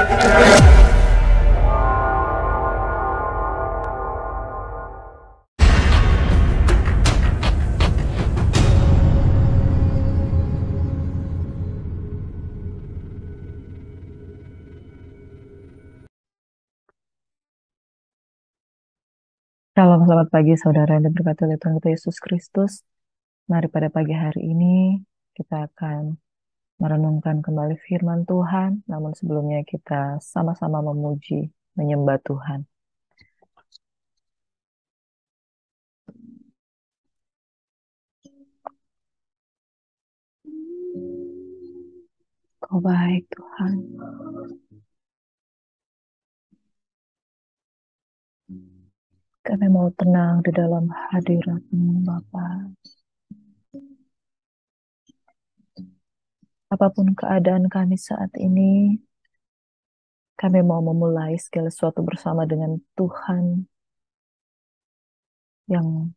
Shalom, selamat pagi saudara yang diberkati oleh Tuhan kita Yesus Kristus. Mari pada pagi hari ini kita akan merenungkan kembali firman Tuhan, namun sebelumnya kita sama-sama memuji, menyembah Tuhan. Kau baik Tuhan. Kami mau tenang di dalam hadirat-Mu Bapa. Apapun keadaan kami saat ini, kami mau memulai segala sesuatu bersama dengan Tuhan yang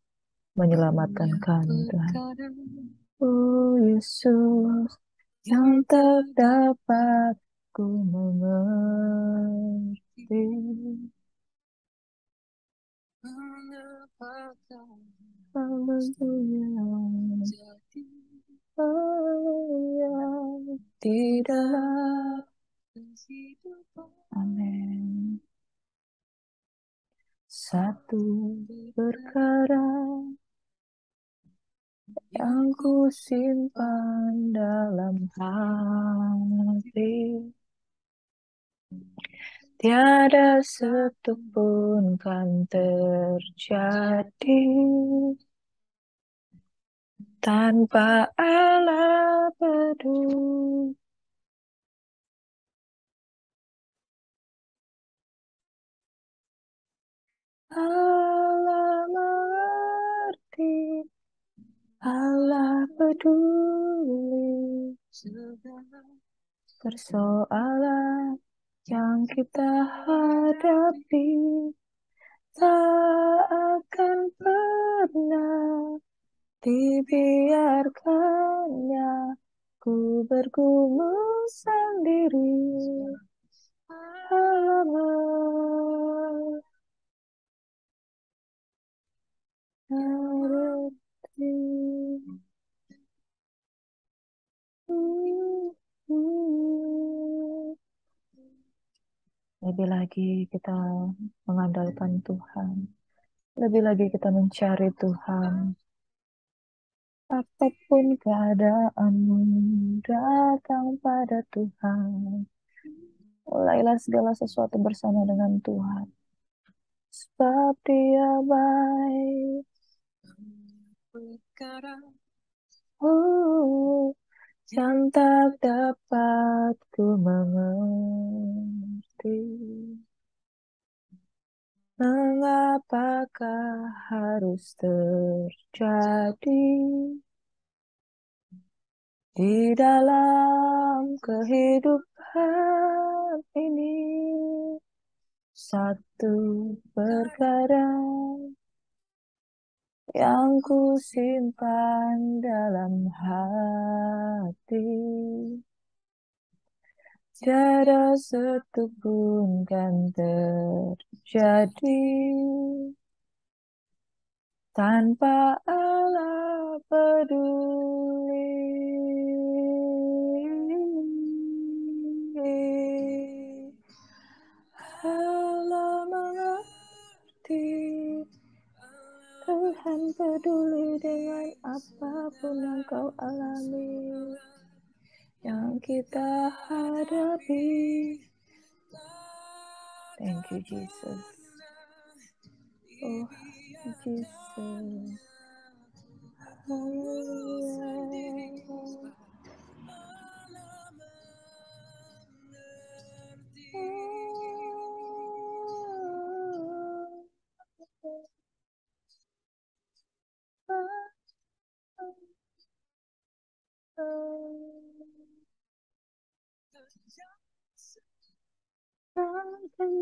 menyelamatkan kami Tuhan. Oh Yesus, yang tak dapat ku mengerti. Haleluya, haleluya, di dalam kehidupan. Amin. Satu perkara yang ku simpan dalam hati, tiada satupun kan terjadi tanpa Allah peduli. Allah mengerti, Allah peduli segala persoalan yang kita hadapi, tak akan pernah dibiarkannya ku bergumul sendiri. Allah mengerti. Lebih lagi kita mengandalkan Tuhan. Lebih lagi kita mencari Tuhan. Apapun keadaanmu, datang pada Tuhan. Mulailah segala sesuatu bersama dengan Tuhan. Sebab Dia baik. Oh, yang tak dapat ku mengerti. Mengapakah harus terjadi di dalam kehidupan ini? Satu perkara yang ku simpan dalam hati, tiada satupun kan terjadi tanpa Allah peduli. Allah mengerti, Tuhan peduli dengan apapun yang kau alami, yang kita hadapi. Thank you, Jesus. Oh, Jesus. Hallelujah.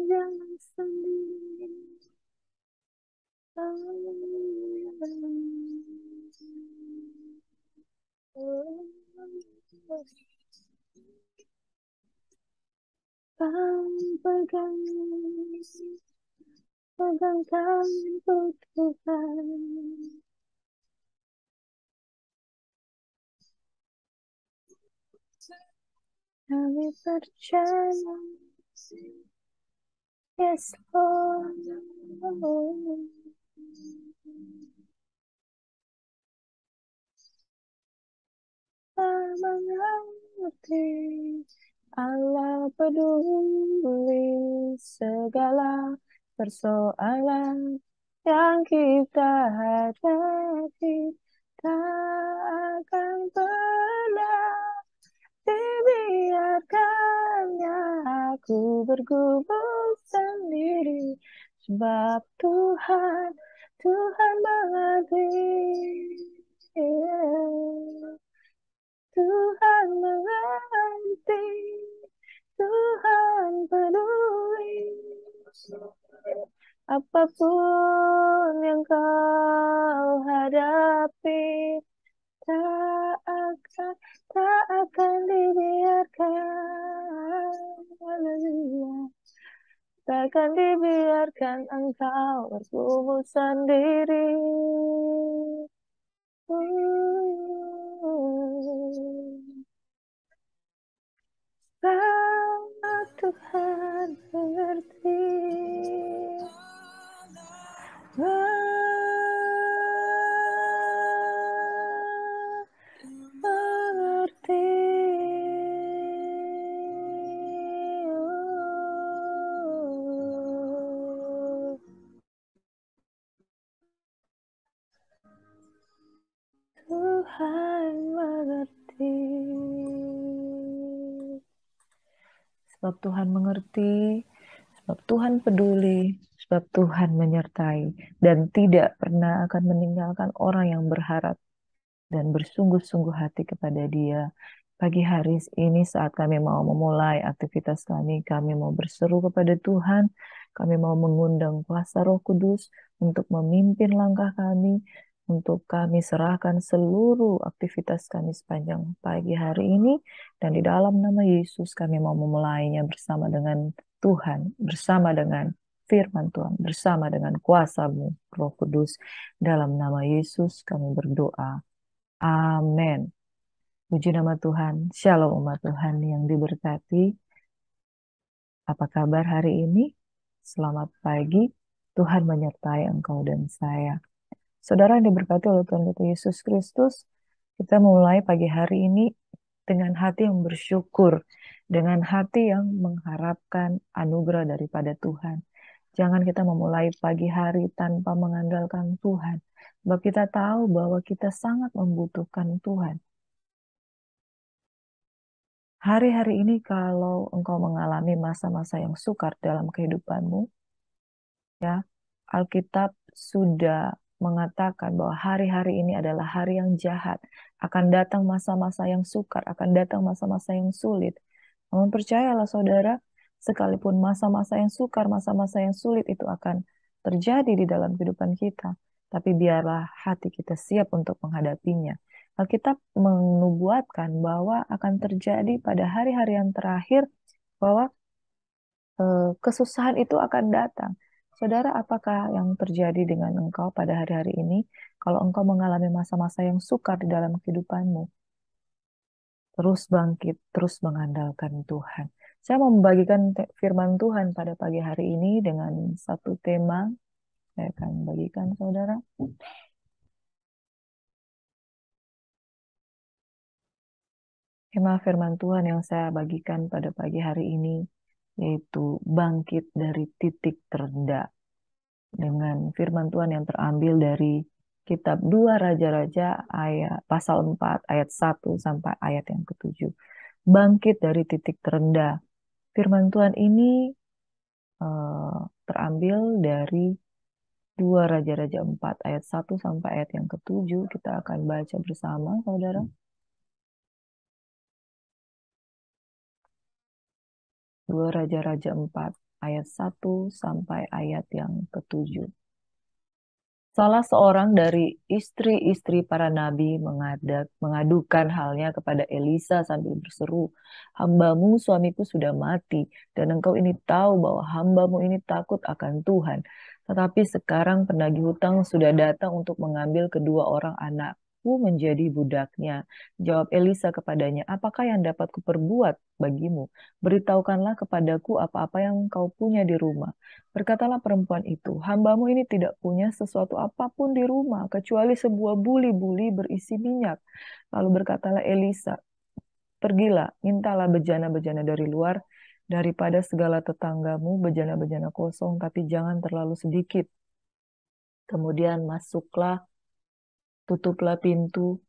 Jangan sendiri. pegang, pegang tanganku Tuhan. Kami percaya, yes Lord. Mengerti Allah peduli segala persoalan yang kita hadapi, tak akan pernah dibiarkannya aku bergumul sendiri, sebab Tuhan, Tuhan mengerti. Tuhan mengerti, Tuhan peduli. Apapun yang kau hadapi, tak akan, tak akan dibiarkan. Haleluya. Tak akan dibiarkan engkau bergumul sendiri. Tuhan mengerti, mengerti. Tuhan mengerti. Sebab Tuhan mengerti, sebab Tuhan peduli, sebab Tuhan menyertai, dan tidak pernah akan meninggalkan orang yang berharap dan bersungguh-sungguh hati kepada Dia. Pagi hari ini saat kami mau memulai aktivitas kami mau berseru kepada Tuhan, kami mau mengundang kuasa Roh Kudus untuk memimpin langkah kami, untuk kami serahkan seluruh aktivitas kami sepanjang pagi hari ini, dan di dalam nama Yesus kami mau memulainya bersama dengan Tuhan, bersama dengan firman Tuhan, bersama dengan kuasa-Mu, Roh Kudus. Dalam nama Yesus kami berdoa. Amin. Puji nama Tuhan. Shalom umat Tuhan yang diberkati. Apa kabar hari ini? Selamat pagi. Tuhan menyertai engkau dan saya. Saudara yang diberkati oleh Tuhan kita Yesus Kristus, kita mulai pagi hari ini dengan hati yang bersyukur, dengan hati yang mengharapkan anugerah daripada Tuhan. Jangan kita memulai pagi hari tanpa mengandalkan Tuhan. Sebab kita tahu bahwa kita sangat membutuhkan Tuhan. Hari-hari ini kalau engkau mengalami masa-masa yang sukar dalam kehidupanmu, ya, Alkitab sudah mengatakan bahwa hari-hari ini adalah hari yang jahat. Akan datang masa-masa yang sukar, akan datang masa-masa yang sulit. Namun percayalah saudara, sekalipun masa-masa yang sukar, masa-masa yang sulit itu akan terjadi di dalam kehidupan kita. Tapi biarlah hati kita siap untuk menghadapinya. Alkitab menubuatkan bahwa akan terjadi pada hari-hari yang terakhir bahwa kesusahan itu akan datang. Saudara, apakah yang terjadi dengan engkau pada hari-hari ini? Kalau engkau mengalami masa-masa yang sukar di dalam kehidupanmu, terus bangkit, terus mengandalkan Tuhan. Saya mau membagikan firman Tuhan pada pagi hari ini dengan satu tema. Saya akan bagikan, saudara. Tema firman Tuhan yang saya bagikan pada pagi hari ini yaitu bangkit dari titik terendah. Dengan firman Tuhan yang terambil dari kitab 2 Raja-Raja ayat pasal 4 ayat 1 sampai ayat yang ke-7. Bangkit dari titik terendah. Firman Tuhan ini terambil dari 2 Raja-Raja 4 ayat 1 sampai ayat yang ke-7. Kita akan baca bersama, saudara. 2 Raja-Raja 4 ayat 1 sampai ayat yang ke-7. Salah seorang dari istri-istri para nabi mengadukan halnya kepada Elisa sambil berseru, "Hambamu suamiku sudah mati, dan engkau ini tahu bahwa hambamu ini takut akan Tuhan. Tetapi sekarang penagih hutang sudah datang untuk mengambil kedua orang anakku menjadi budaknya." Jawab Elisa kepadanya, "Apakah yang dapat kuperbuat bagimu? Beritahukanlah kepadaku apa-apa yang kau punya di rumah." Berkatalah perempuan itu, "Hambamu ini tidak punya sesuatu apapun di rumah, kecuali sebuah buli-buli berisi minyak." Lalu berkatalah Elisa, "Pergilah, mintalah bejana-bejana dari luar, daripada segala tetanggamu bejana-bejana kosong, tapi jangan terlalu sedikit. Kemudian masuklah, tutuplah pintu,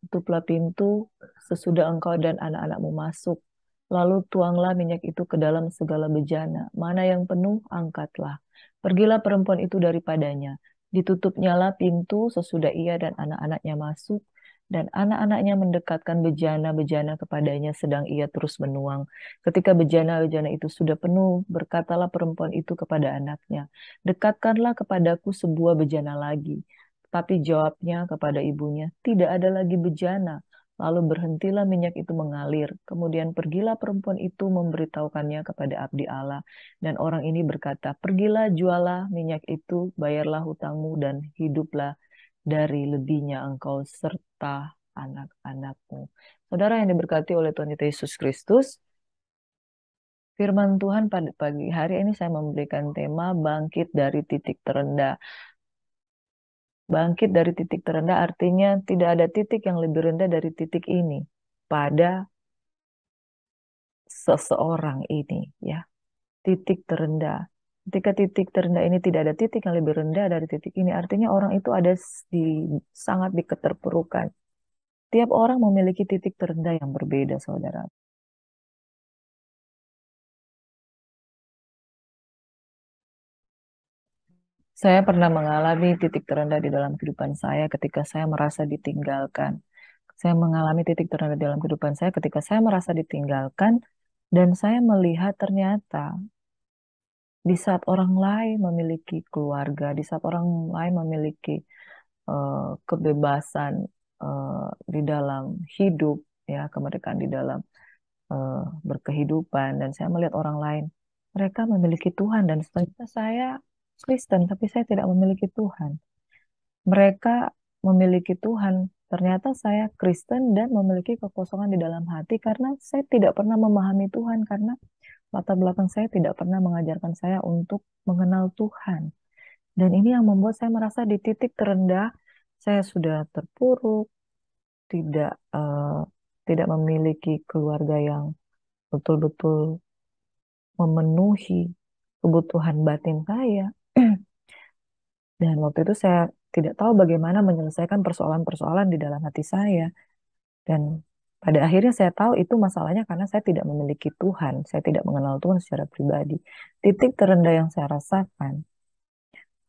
tutuplah pintu sesudah engkau dan anak-anakmu masuk. Lalu tuanglah minyak itu ke dalam segala bejana. Mana yang penuh, angkatlah. Pergilah perempuan itu daripadanya. Ditutupnyalah pintu sesudah ia dan anak-anaknya masuk. Dan anak-anaknya mendekatkan bejana-bejana kepadanya sedang ia terus menuang. Ketika bejana-bejana itu sudah penuh, berkatalah perempuan itu kepada anaknya, "Dekatkanlah kepadaku sebuah bejana lagi." Tapi jawabnya kepada ibunya, "Tidak ada lagi bejana." Lalu berhentilah minyak itu mengalir. Kemudian pergilah perempuan itu memberitahukannya kepada abdi Allah. Dan orang ini berkata, "Pergilah, jualah minyak itu, bayarlah hutangmu, dan hiduplah dari lebihnya engkau serta anak-anakmu." Saudara yang diberkati oleh Tuhan kita Yesus Kristus, firman Tuhan pada pagi hari ini saya memberikan tema bangkit dari titik terendah. Bangkit dari titik terendah artinya tidak ada titik yang lebih rendah dari titik ini pada seseorang ini, ya. Titik terendah. Ketika titik terendah ini tidak ada titik yang lebih rendah dari titik ini, artinya orang itu ada di sangat di keterpurukan. Tiap orang memiliki titik terendah yang berbeda, saudara. Saya pernah mengalami titik terendah di dalam kehidupan saya ketika saya merasa ditinggalkan. Saya mengalami titik terendah dalam kehidupan saya ketika saya merasa ditinggalkan dan saya melihat ternyata di saat orang lain memiliki keluarga, di saat orang lain memiliki kebebasan di dalam hidup, ya, kemerdekaan di dalam eh, berkehidupan, dan saya melihat orang lain, mereka memiliki Tuhan dan ternyata saya Kristen, tapi saya tidak memiliki Tuhan. Mereka memiliki Tuhan, ternyata saya Kristen dan memiliki kekosongan di dalam hati karena saya tidak pernah memahami Tuhan, karena latar belakang saya tidak pernah mengajarkan saya untuk mengenal Tuhan. Dan ini yang membuat saya merasa di titik terendah, saya sudah terpuruk, tidak tidak memiliki keluarga yang betul-betul memenuhi kebutuhan batin saya. Dan waktu itu saya tidak tahu bagaimana menyelesaikan persoalan-persoalan di dalam hati saya. Dan pada akhirnya saya tahu itu masalahnya karena saya tidak memiliki Tuhan. Saya tidak mengenal Tuhan secara pribadi. Titik terendah yang saya rasakan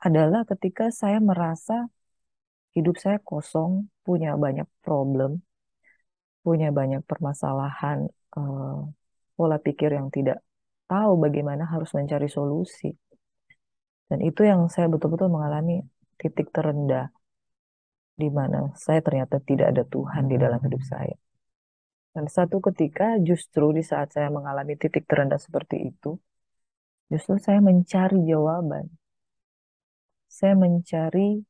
adalah ketika saya merasa hidup saya kosong, punya banyak problem, punya banyak permasalahan, eh, pola pikir yang tidak tahu bagaimana harus mencari solusi. Dan itu yang saya betul-betul mengalami titik terendah di mana saya ternyata tidak ada Tuhan di dalam hidup saya. Dan satu ketika justru di saat saya mengalami titik terendah seperti itu, justru saya mencari jawaban. Saya mencari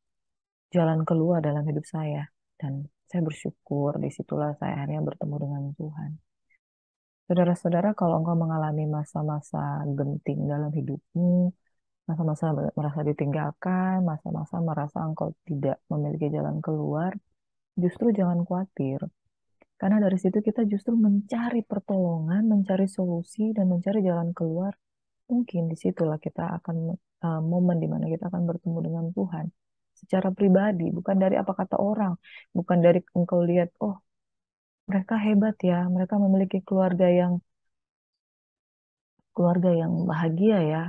jalan keluar dalam hidup saya. Dan saya bersyukur disitulah saya akhirnya bertemu dengan Tuhan. Saudara-saudara, kalau engkau mengalami masa-masa genting dalam hidupmu, masa-masa merasa ditinggalkan, masa-masa merasa engkau tidak memiliki jalan keluar, justru jangan khawatir. Karena dari situ kita justru mencari pertolongan, mencari solusi, dan mencari jalan keluar. Mungkin disitulah kita akan momen di mana kita akan bertemu dengan Tuhan secara pribadi, bukan dari apa kata orang, bukan dari engkau lihat, oh mereka hebat ya, mereka memiliki keluarga yang bahagia ya.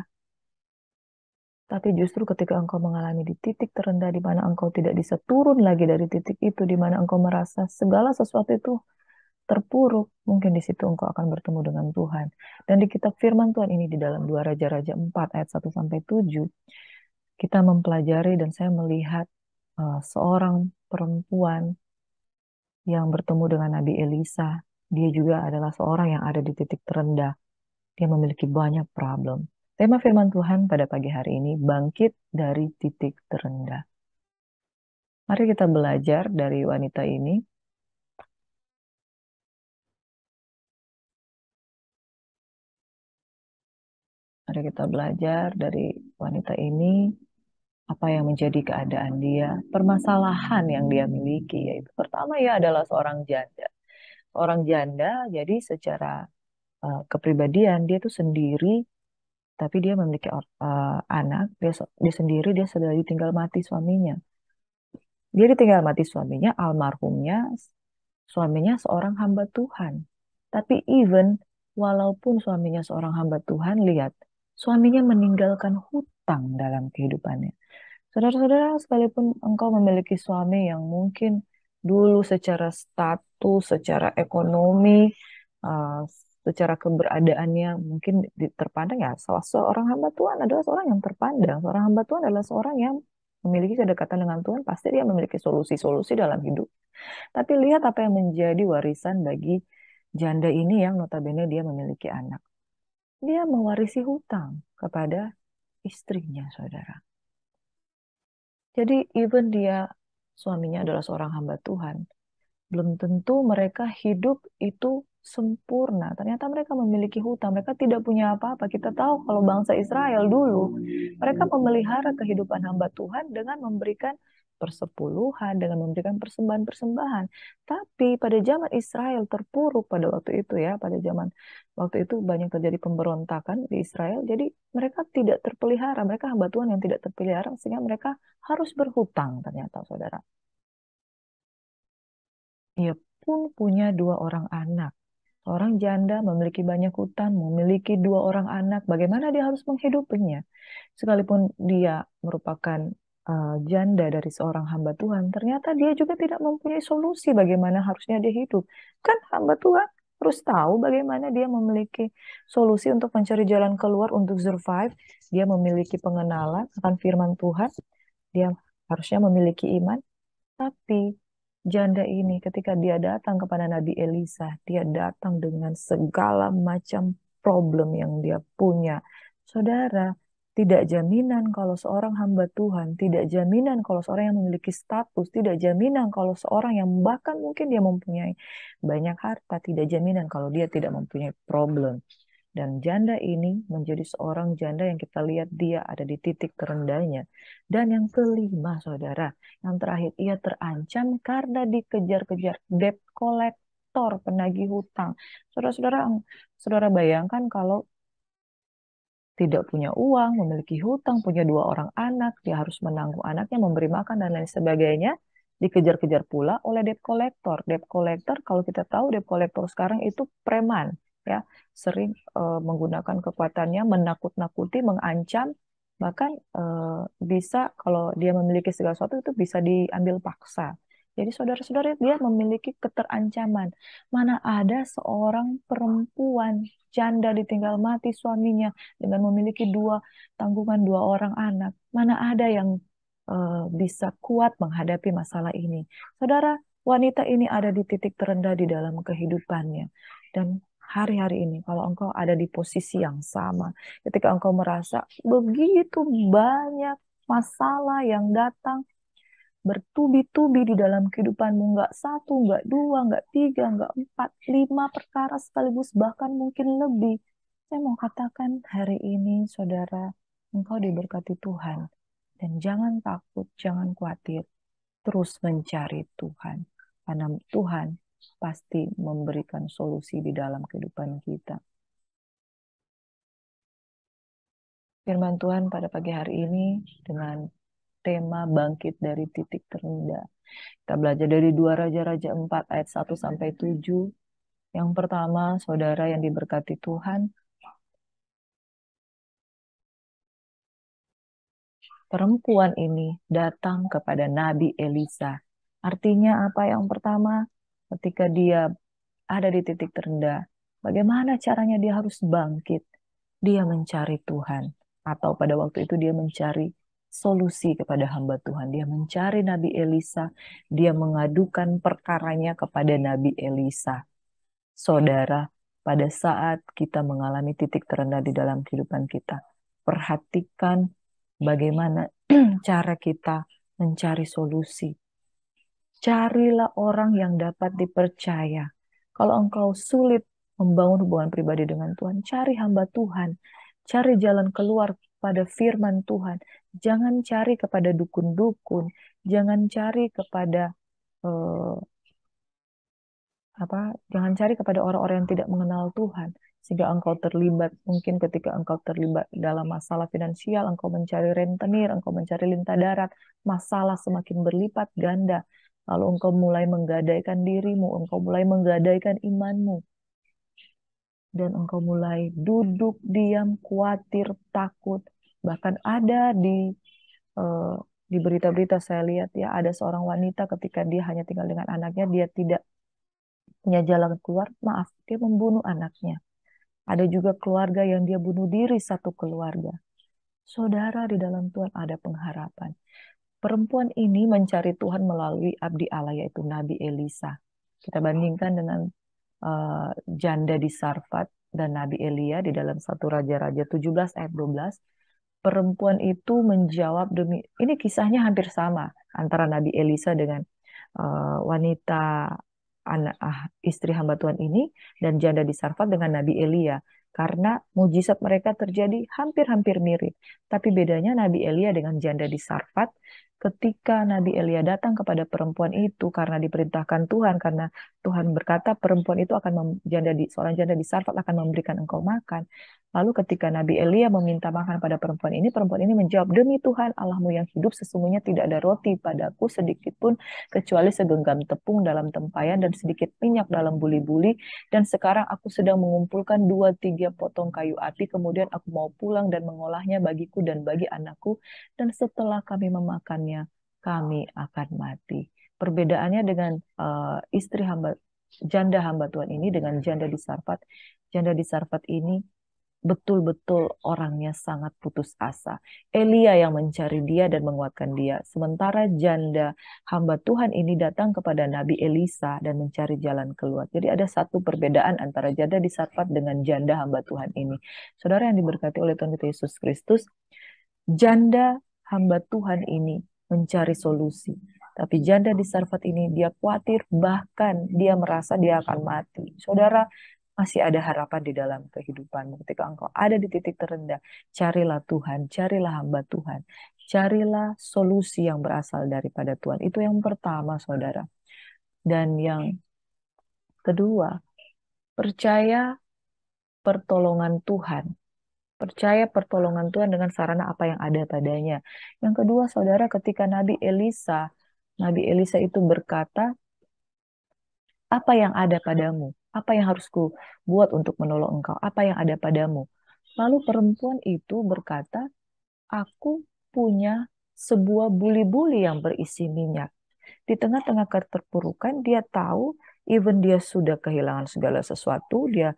Tapi justru ketika engkau mengalami di titik terendah di mana engkau tidak bisa turun lagi dari titik itu, di mana engkau merasa segala sesuatu itu terpuruk, mungkin di situ engkau akan bertemu dengan Tuhan. Dan di kitab firman Tuhan ini di dalam 2 Raja-Raja 4 ayat 1 sampai 7, kita mempelajari dan saya melihat seorang perempuan yang bertemu dengan Nabi Elisa. Dia juga adalah seorang yang ada di titik terendah. Dia memiliki banyak problem. Tema firman Tuhan pada pagi hari ini, bangkit dari titik terendah. Mari kita belajar dari wanita ini. Mari kita belajar dari wanita ini, apa yang menjadi keadaan dia, permasalahan yang dia miliki, yaitu pertama ia adalah seorang janda. Seorang janda, jadi secara kepribadian dia tuh sendiri, tapi dia memiliki anak, dia sendiri, dia sudah ditinggal mati suaminya. Dia ditinggal mati suaminya, almarhumnya, suaminya seorang hamba Tuhan. Tapi even walaupun suaminya seorang hamba Tuhan, lihat, suaminya meninggalkan hutang dalam kehidupannya. Saudara-saudara, sekalipun engkau memiliki suami yang mungkin dulu secara status, secara ekonomi, uh, secara keberadaannya mungkin terpandang ya, salah seorang hamba Tuhan adalah seorang yang terpandang. Seorang hamba Tuhan adalah seorang yang memiliki kedekatan dengan Tuhan, pasti dia memiliki solusi-solusi dalam hidup. Tapi lihat apa yang menjadi warisan bagi janda ini yang notabene dia memiliki anak. Dia mewarisi hutang kepada istrinya, saudara. Jadi even dia suaminya adalah seorang hamba Tuhan, belum tentu mereka hidup itu sempurna. Ternyata mereka memiliki hutang, mereka tidak punya apa-apa. Kita tahu kalau bangsa Israel dulu, mereka memelihara kehidupan hamba Tuhan dengan memberikan persepuluhan, dengan memberikan persembahan-persembahan. Tapi pada zaman Israel terpuruk pada waktu itu ya, pada zaman waktu itu banyak terjadi pemberontakan di Israel. Jadi mereka tidak terpelihara, mereka hamba Tuhan yang tidak terpelihara, sehingga mereka harus berhutang ternyata, saudara. Ia pun punya dua orang anak. Seorang janda memiliki banyak hutang, memiliki dua orang anak. Bagaimana dia harus menghidupinya? Sekalipun dia merupakan janda dari seorang hamba Tuhan, ternyata dia juga tidak mempunyai solusi bagaimana harusnya dia hidup. Kan hamba Tuhan harus tahu bagaimana dia memiliki solusi untuk mencari jalan keluar untuk survive. Dia memiliki pengenalan akan firman Tuhan. Dia harusnya memiliki iman. Tapi janda ini ketika dia datang kepada Nabi Elisa, dia datang dengan segala macam problem yang dia punya. Saudara, tidak jaminan kalau seorang hamba Tuhan, tidak jaminan kalau seorang yang memiliki status, tidak jaminan kalau seorang yang bahkan mungkin dia mempunyai banyak harta, tidak jaminan kalau dia tidak mempunyai problem. Dan janda ini menjadi seorang janda yang kita lihat dia ada di titik terendahnya. Dan yang kelima, saudara, yang terakhir, ia terancam karena dikejar-kejar debt collector, penagih hutang. Saudara-saudara, saudara bayangkan kalau tidak punya uang, memiliki hutang, punya dua orang anak, dia harus menanggung anaknya, memberi makan, dan lain sebagainya, dikejar-kejar pula oleh debt collector. Debt collector, kalau kita tahu, debt collector sekarang itu preman, ya, sering menggunakan kekuatannya, menakut-nakuti, mengancam, bahkan bisa, kalau dia memiliki segala sesuatu, itu bisa diambil paksa. Jadi saudara-saudara, dia memiliki keterancaman. Mana ada seorang perempuan janda ditinggal mati suaminya dengan memiliki tanggungan dua orang anak. Mana ada yang bisa kuat menghadapi masalah ini. Saudara, wanita ini ada di titik terendah di dalam kehidupannya. Dan hari-hari ini, kalau engkau ada di posisi yang sama, ketika engkau merasa begitu banyak masalah yang datang, bertubi-tubi di dalam kehidupanmu, nggak satu, nggak dua, nggak tiga, nggak empat, lima perkara sekaligus, bahkan mungkin lebih. Saya mau katakan hari ini, saudara, engkau diberkati Tuhan. Dan jangan takut, jangan khawatir. Terus mencari Tuhan. Karena Tuhan pasti memberikan solusi di dalam kehidupan kita. Firman Tuhan pada pagi hari ini dengan tema bangkit dari titik terendah. Kita belajar dari 2 Raja-Raja 4 ayat 1 sampai 7. Yang pertama, saudara yang diberkati Tuhan, perempuan ini datang kepada Nabi Elisa. Artinya apa yang pertama? Ketika dia ada di titik terendah, bagaimana caranya dia harus bangkit? Dia mencari Tuhan. Atau pada waktu itu dia mencari solusi kepada hamba Tuhan. Dia mencari Nabi Elisa, dia mengadukan perkaranya kepada Nabi Elisa. Saudara, pada saat kita mengalami titik terendah di dalam kehidupan kita, perhatikan bagaimana cara kita mencari solusi. Carilah orang yang dapat dipercaya. Kalau engkau sulit membangun hubungan pribadi dengan Tuhan, cari hamba Tuhan. Cari jalan keluar pada firman Tuhan. Jangan cari kepada dukun-dukun. Jangan cari kepada eh, jangan cari kepada orang-orang yang tidak mengenal Tuhan. Sehingga engkau terlibat, mungkin ketika engkau terlibat dalam masalah finansial, engkau mencari rentenir, engkau mencari lintah darat, masalah semakin berlipat ganda. Lalu engkau mulai menggadaikan dirimu, engkau mulai menggadaikan imanmu. Dan engkau mulai duduk, diam, khawatir, takut. Bahkan ada eh, di berita-berita saya lihat ya, ada seorang wanita ketika dia hanya tinggal dengan anaknya, dia tidak punya jalan keluar, maaf, dia membunuh anaknya. Ada juga keluarga yang dia bunuh diri, satu keluarga. Saudara, di dalam Tuhan ada pengharapan. Perempuan ini mencari Tuhan melalui abdi Allah, yaitu Nabi Elisa. Kita bandingkan dengan janda di Sarfat dan Nabi Elia di dalam satu Raja-Raja 17 ayat 12. Perempuan itu menjawab ini kisahnya hampir sama antara Nabi Elisa dengan wanita istri hamba Tuhan ini dan janda di Sarfat dengan Nabi Elia. Karena mujizat mereka terjadi hampir-hampir mirip. Tapi bedanya Nabi Elia dengan janda di Sarfat, ketika Nabi Elia datang kepada perempuan itu karena diperintahkan Tuhan, karena Tuhan berkata perempuan itu akan seorang janda di Sarfat akan memberikan engkau makan. Lalu ketika Nabi Elia meminta makan pada perempuan ini menjawab, demi Tuhan Allahmu yang hidup, sesungguhnya tidak ada roti padaku sedikit pun, kecuali segenggam tepung dalam tempayan dan sedikit minyak dalam buli-buli. Dan sekarang aku sedang mengumpulkan 2-3 potong kayu api, kemudian aku mau pulang dan mengolahnya bagiku dan bagi anakku. Dan setelah kami memakannya, kami akan mati. Perbedaannya dengan janda hamba Tuhan ini dengan janda di Sarfat. Janda di Sarfat ini betul-betul orangnya sangat putus asa. Elia yang mencari dia dan menguatkan dia. Sementara janda hamba Tuhan ini datang kepada Nabi Elisa dan mencari jalan keluar. Jadi ada satu perbedaan antara janda di Sarfat dengan janda hamba Tuhan ini. Saudara yang diberkati oleh Tuhan kita Yesus Kristus, janda hamba Tuhan ini mencari solusi. Tapi janda di Sarfat ini dia khawatir, bahkan dia merasa dia akan mati. Saudara, masih ada harapan di dalam kehidupanmu. Ketika engkau ada di titik terendah, carilah Tuhan, carilah hamba Tuhan. Carilah solusi yang berasal daripada Tuhan. Itu yang pertama, saudara. Dan yang kedua, percaya pertolongan Tuhan. Percaya pertolongan Tuhan dengan sarana apa yang ada padanya. Yang kedua, saudara, ketika Nabi Elisa itu berkata, apa yang ada padamu? Apa yang harus ku buat untuk menolong engkau? Apa yang ada padamu? Lalu perempuan itu berkata, aku punya sebuah buli-buli yang berisi minyak. Di tengah-tengah keterpurukan, dia tahu, even dia sudah kehilangan segala sesuatu, dia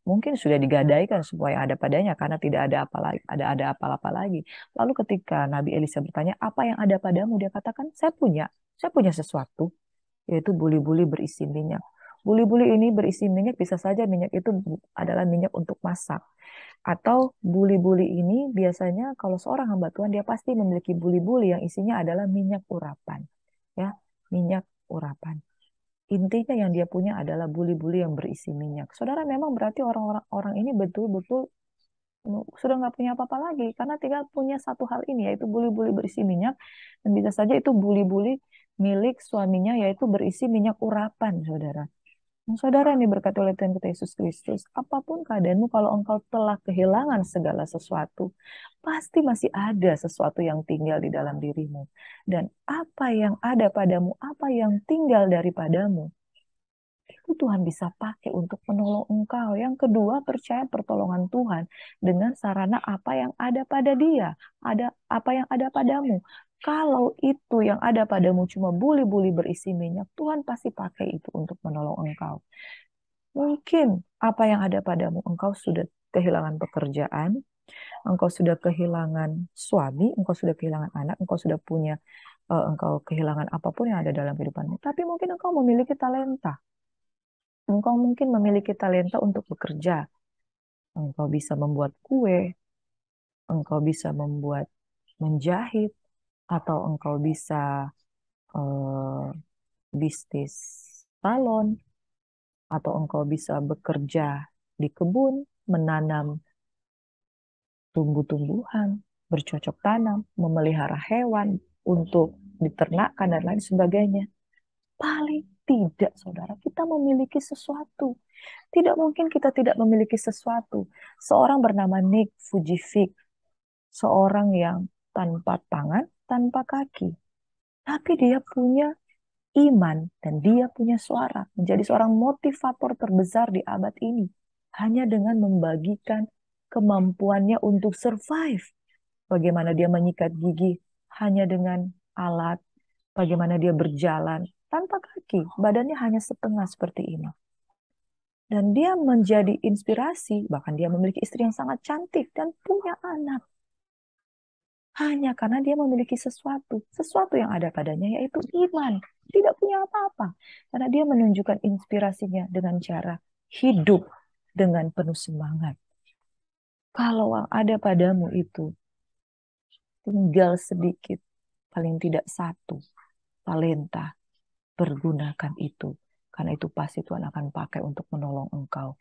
mungkin sudah digadaikan semua yang ada padanya karena tidak ada apa lagi, ada apa-apa lagi. Lalu ketika Nabi Elisa bertanya, apa yang ada padamu? Dia katakan, saya punya sesuatu, yaitu buli-buli berisi minyak. Buli-buli ini berisi minyak, bisa saja minyak itu adalah minyak untuk masak. Atau buli-buli ini biasanya kalau seorang hamba Tuhan, dia pasti memiliki buli-buli yang isinya adalah minyak urapan. Ya, minyak urapan. Intinya yang dia punya adalah buli-buli yang berisi minyak. Saudara, memang berarti orang-orang orang ini betul-betul sudah nggak punya apa-apa lagi karena tinggal punya satu hal ini, yaitu buli-buli berisi minyak, dan bisa saja itu buli-buli milik suaminya, yaitu berisi minyak urapan, saudara. Saudara yang diberkati oleh Tuhan kita Yesus Kristus, apapun keadaanmu, kalau engkau telah kehilangan segala sesuatu, pasti masih ada sesuatu yang tinggal di dalam dirimu. Dan apa yang ada padamu, apa yang tinggal daripadamu, itu Tuhan bisa pakai untuk menolong engkau. Yang kedua, percaya pertolongan Tuhan dengan sarana apa yang ada pada dia, apa yang ada padamu. Kalau itu yang ada padamu cuma buli-buli berisi minyak, Tuhan pasti pakai itu untuk menolong engkau. Mungkin apa yang ada padamu, engkau sudah kehilangan pekerjaan, Engkau sudah kehilangan suami, engkau sudah kehilangan anak, engkau sudah punya, engkau kehilangan apapun yang ada dalam kehidupanmu. Tapi mungkin engkau memiliki talenta. Engkau mungkin memiliki talenta untuk bekerja. Engkau bisa membuat kue, engkau bisa membuat menjahit, atau engkau bisa eh, bisnis salon, atau engkau bisa bekerja di kebun, menanam tumbuh-tumbuhan, bercocok tanam, memelihara hewan untuk diternakkan dan lain sebagainya. Paling tidak, saudara, kita memiliki sesuatu. Tidak mungkin kita tidak memiliki sesuatu. Seorang bernama Nick Fujifik, seorang yang tanpa tangan, tanpa kaki. Tapi dia punya iman dan dia punya suara. Menjadi seorang motivator terbesar di abad ini. Hanya dengan membagikan kemampuannya untuk survive. Bagaimana dia menyikat gigi hanya dengan alat. Bagaimana dia berjalan tanpa kaki. Badannya hanya setengah seperti ini. Dan dia menjadi inspirasi. Bahkan dia memiliki istri yang sangat cantik dan punya anak. Hanya karena dia memiliki sesuatu. Sesuatu yang ada padanya yaitu iman. Tidak punya apa-apa. Karena dia menunjukkan inspirasinya dengan cara hidup dengan penuh semangat. Kalau yang ada padamu itu tinggal sedikit, paling tidak satu talenta, pergunakan itu. Karena itu pasti Tuhan akan pakai untuk menolong engkau.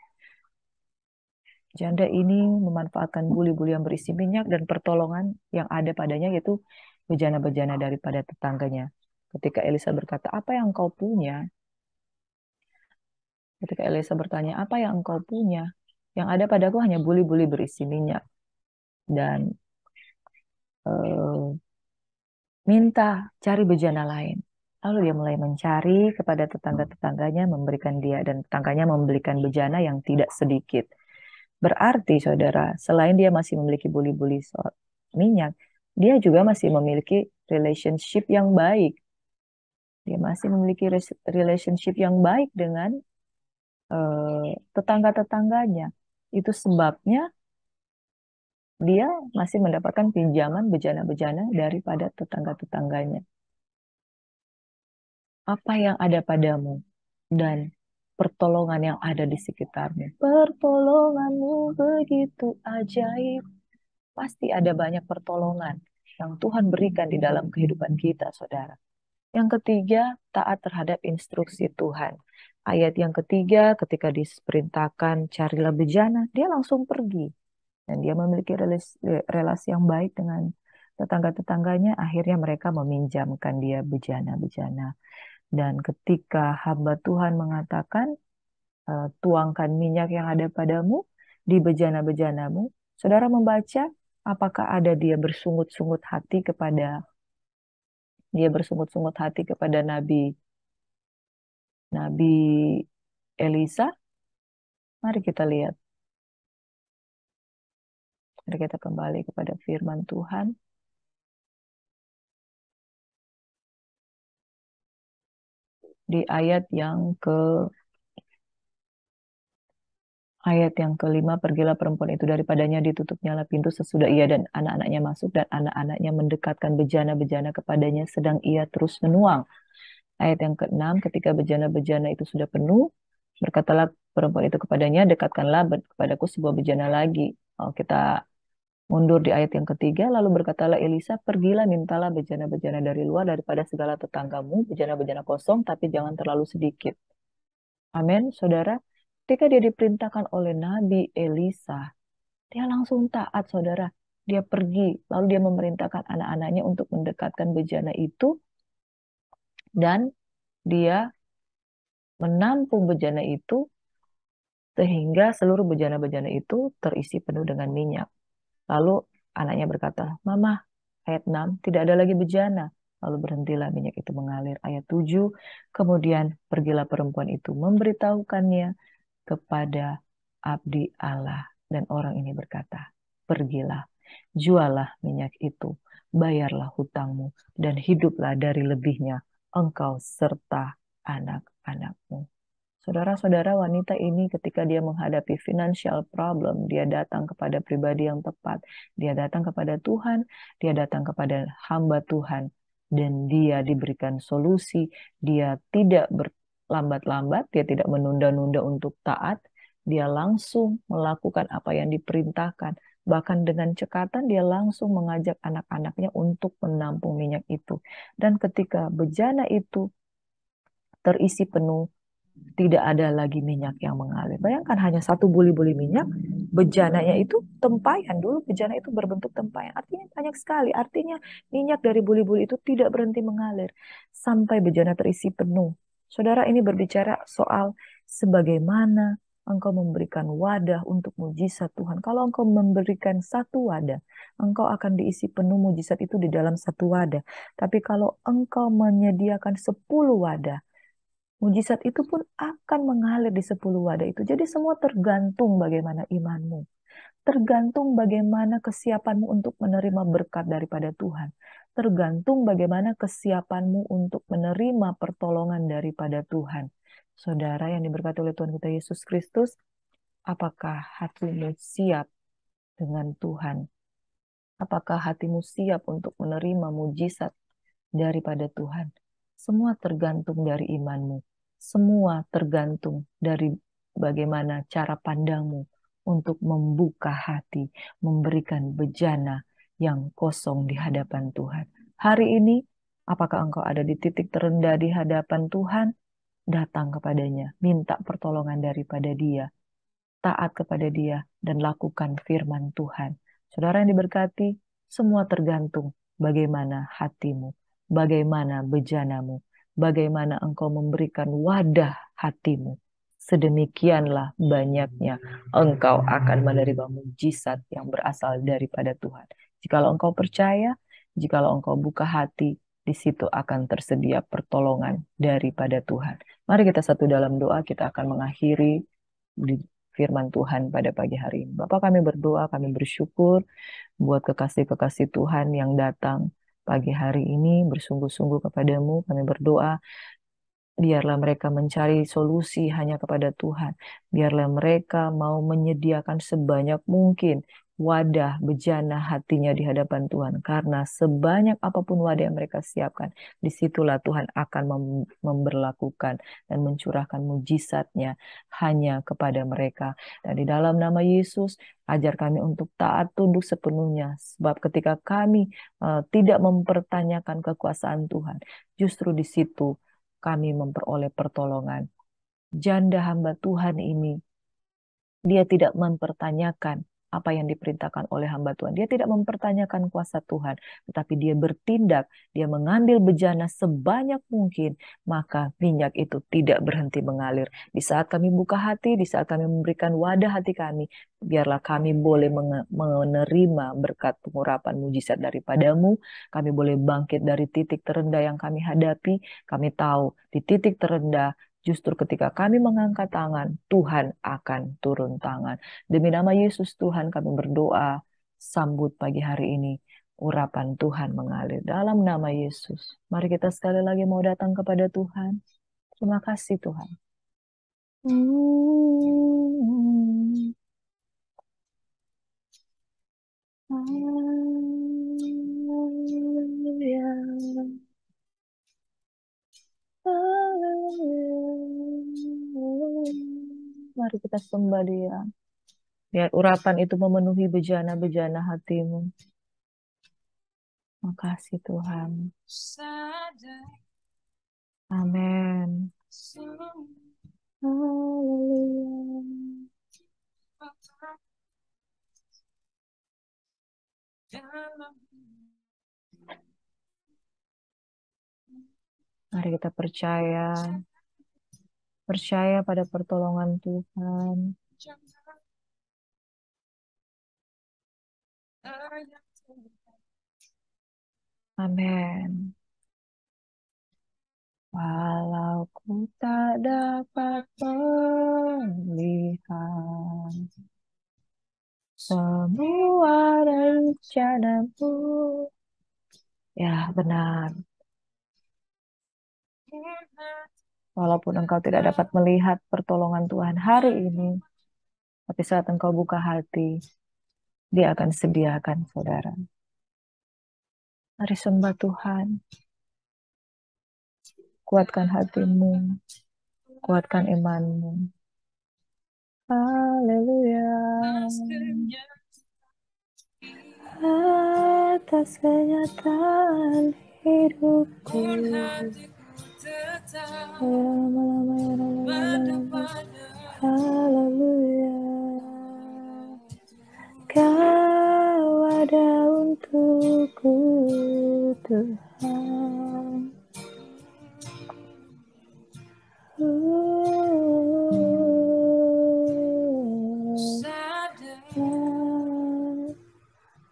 Janda ini memanfaatkan buli-buli yang berisi minyak dan pertolongan yang ada padanya, yaitu bejana-bejana daripada tetangganya. Ketika Elisa berkata, apa yang engkau punya? Ketika Elisa bertanya, apa yang engkau punya? Yang ada padaku hanya buli-buli berisi minyak. Dan eh, minta cari bejana lain. Lalu dia mulai mencari kepada tetangga-tetangganya, memberikan dia, dan tetangganya membelikan bejana yang tidak sedikit. Berarti, saudara, selain dia masih memiliki buli-buli minyak, dia juga masih memiliki relationship yang baik. Dia masih memiliki relationship yang baik dengan tetangga-tetangganya. Itu sebabnya dia masih mendapatkan pinjaman bejana-bejana daripada tetangga-tetangganya. Apa yang ada padamu dan pertolongan yang ada di sekitarmu. Pertolonganmu begitu ajaib. Pasti ada banyak pertolongan yang Tuhan berikan di dalam kehidupan kita, saudara. Yang ketiga, taat terhadap instruksi Tuhan. Ayat yang ketiga, ketika diperintahkan carilah bejana, dia langsung pergi. Dan dia memiliki relasi yang baik dengan tetangga-tetangganya. Akhirnya mereka meminjamkan dia bejana-bejana. Dan ketika hamba Tuhan mengatakan, tuangkan minyak yang ada padamu di bejana-bejanamu, saudara membaca, apakah ada dia bersungut-sungut hati kepada Nabi Nabi Elisa? Mari kita lihat. Mari kita kembali kepada firman Tuhan. Di ayat yang kelima, pergilah perempuan itu daripadanya, ditutupnyalah pintu sesudah ia dan anak-anaknya masuk, dan anak-anaknya mendekatkan bejana-bejana kepadanya, sedang ia terus menuang. Ayat yang keenam, ketika bejana-bejana itu sudah penuh, berkatalah perempuan itu kepadanya, dekatkanlah kepadaku sebuah bejana lagi. Oh, kita mundur di ayat yang ketiga, lalu berkatalah Elisa, pergilah mintalah bejana-bejana dari luar daripada segala tetanggamu, bejana-bejana kosong, tapi jangan terlalu sedikit. Amin, saudara. Ketika dia diperintahkan oleh Nabi Elisa, dia langsung taat, saudara. Dia pergi, lalu dia memerintahkan anak-anaknya untuk mendekatkan bejana itu, dan dia menampung bejana itu, sehingga seluruh bejana-bejana itu terisi penuh dengan minyak. Lalu anaknya berkata, Mama, ayat 6, tidak ada lagi bejana. Lalu berhentilah minyak itu mengalir. Ayat 7, kemudian pergilah perempuan itu memberitahukannya kepada abdi Allah. Dan orang ini berkata, pergilah, jualah minyak itu, bayarlah hutangmu, dan hiduplah dari lebihnya engkau serta anak-anakmu. Saudara-saudara, wanita ini ketika dia menghadapi financial problem, dia datang kepada pribadi yang tepat. Dia datang kepada Tuhan, dia datang kepada hamba Tuhan, dan dia diberikan solusi. Dia tidak berlambat-lambat, dia tidak menunda-nunda untuk taat. Dia langsung melakukan apa yang diperintahkan. Bahkan dengan cekatan dia langsung mengajak anak-anaknya untuk menampung minyak itu. Dan ketika bejana itu terisi penuh, tidak ada lagi minyak yang mengalir. Bayangkan hanya satu buli-buli minyak, bejananya itu tempayan. Dulu bejana itu berbentuk tempayan. Artinya banyak sekali. Artinya minyak dari buli-buli itu tidak berhenti mengalir sampai bejana terisi penuh. Saudara, ini berbicara soal sebagaimana engkau memberikan wadah untuk mujizat Tuhan. Kalau engkau memberikan satu wadah, engkau akan diisi penuh mujizat itu di dalam satu wadah. Tapi kalau engkau menyediakan 10 wadah, mujizat itu pun akan mengalir di 10 wadah itu. Jadi semua tergantung bagaimana imanmu. Tergantung bagaimana kesiapanmu untuk menerima berkat daripada Tuhan. Tergantung bagaimana kesiapanmu untuk menerima pertolongan daripada Tuhan. Saudara yang diberkati oleh Tuhan kita Yesus Kristus, apakah hatimu siap dengan Tuhan? Apakah hatimu siap untuk menerima mujizat daripada Tuhan? Semua tergantung dari imanmu. Semua tergantung dari bagaimana cara pandangmu untuk membuka hati, memberikan bejana yang kosong di hadapan Tuhan. Hari ini, apakah engkau ada di titik terendah di hadapan Tuhan? Datang kepadanya, minta pertolongan daripada Dia, taat kepada Dia, dan lakukan firman Tuhan. Saudara yang diberkati, semua tergantung bagaimana hatimu, bagaimana bejanamu, bagaimana engkau memberikan wadah hatimu. Sedemikianlah banyaknya engkau akan menerima mujizat yang berasal daripada Tuhan. Jikalau engkau percaya, jikalau engkau buka hati, di situ akan tersedia pertolongan daripada Tuhan. Mari kita satu dalam doa, kita akan mengakhiri di firman Tuhan pada pagi hari ini. Bapak, kami berdoa, kami bersyukur buat kekasih-kekasih Tuhan yang datang pagi hari ini bersungguh-sungguh kepadamu. Kami berdoa, biarlah mereka mencari solusi hanya kepada Tuhan. Biarlah mereka mau menyediakan sebanyak mungkin wadah bejana hatinya di hadapan Tuhan. Karena sebanyak apapun wadah yang mereka siapkan, disitulah Tuhan akan memberlakukan dan mencurahkan mujizatnya hanya kepada mereka. Dan di dalam nama Yesus, ajar kami untuk taat tunduk sepenuhnya. Sebab ketika kami tidak mempertanyakan kekuasaan Tuhan, justru di situ kami memperoleh pertolongan. Janda hamba Tuhan ini, dia tidak mempertanyakan apa yang diperintahkan oleh hamba Tuhan. Dia tidak mempertanyakan kuasa Tuhan, tetapi dia bertindak, dia mengambil bejana sebanyak mungkin, maka minyak itu tidak berhenti mengalir. Di saat kami buka hati, di saat kami memberikan wadah hati kami, biarlah kami boleh menerima berkat pengurapan mujizat daripadamu. Kami boleh bangkit dari titik terendah yang kami hadapi. Kami tahu di titik terendah, justru ketika kami mengangkat tangan, Tuhan akan turun tangan. Demi nama Yesus Tuhan kami berdoa, sambut pagi hari ini. Urapan Tuhan mengalir dalam nama Yesus. Mari kita sekali lagi mau datang kepada Tuhan. Terima kasih Tuhan. Mari kita sembah Dia. Biar urapan itu memenuhi bejana-bejana hatimu. Makasih Tuhan. Amin. Mari kita percaya pada pertolongan Tuhan. Amin. Walau ku tak dapat melihat semua rencanamu. Ya, benar. Walaupun engkau tidak dapat melihat pertolongan Tuhan hari ini, tapi saat engkau buka hati, Dia akan sediakan, saudara. Mari sembah Tuhan, kuatkan hatimu, kuatkan imanmu. Haleluya. Atas kenyataan hidupku, haleluya. Kau ada untukku, Tuhan.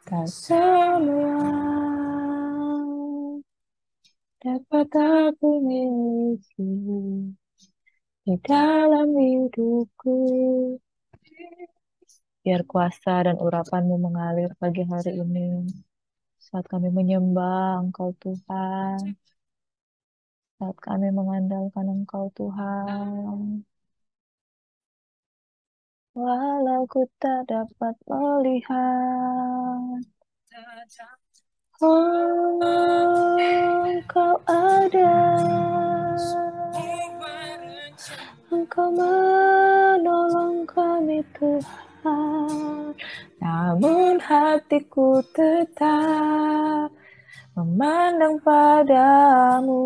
Tak semua dapat aku miliki di dalam hidupku. Biar kuasa dan urapanmu mengalir pagi hari ini saat kami menyembah Engkau Tuhan, saat kami mengandalkan Engkau Tuhan. Walau ku tak dapat melihat, oh, Engkau ada. Engkau menolong kami Tuhan, namun hatiku tetap memandang padamu.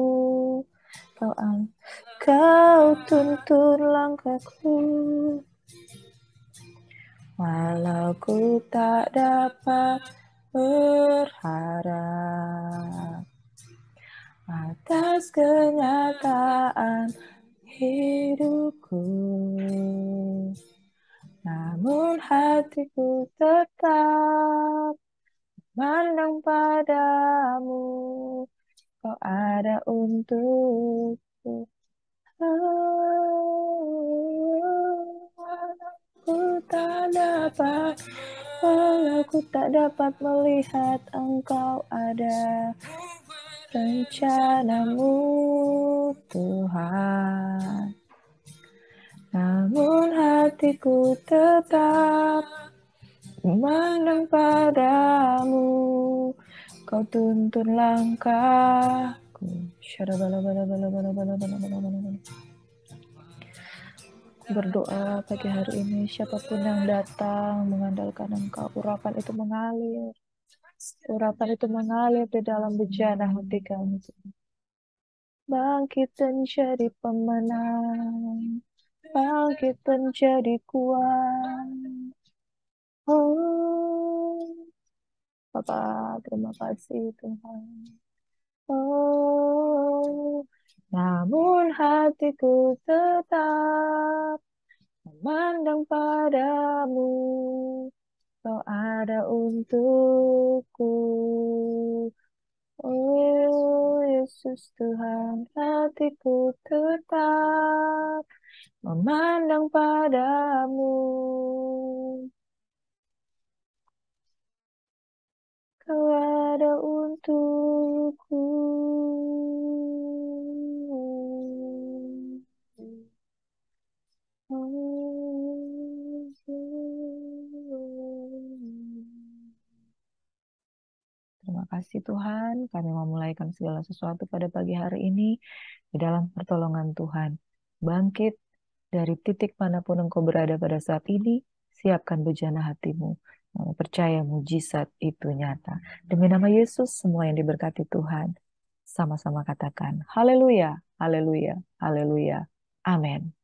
Kau tuntun langkahku, walau ku tak dapat berharap atas kenyataan hidupku, namun hatiku tetap memandang padamu. Kau ada untukku. Walau ku tak dapat melihat Engkau ada, rencanamu Tuhan, namun hatiku tetap memandang padamu. Kau tuntun langkahku. Berdoa pagi hari ini, siapapun yang datang mengandalkan Engkau, urapan itu mengalir. Urapan itu mengalir di dalam bejana hati kami. Bangkit dan jadi pemenang, bangkit dan jadi kuat. Oh, Bapak, terima kasih Tuhan. Oh, namun hatiku tetap memandang padamu. Kau ada untukku. Oh Yesus Tuhan, hatiku tetap memandang padamu. Kau ada untukku. Terima kasih Tuhan, kami memulaikan segala sesuatu pada pagi hari ini di dalam pertolongan Tuhan. Bangkit dari titik manapun engkau berada pada saat ini, siapkan bejana hatimu. Kami percaya mujizat itu nyata. Demi nama Yesus, semua yang diberkati Tuhan, sama-sama katakan, haleluya, haleluya, haleluya, amin.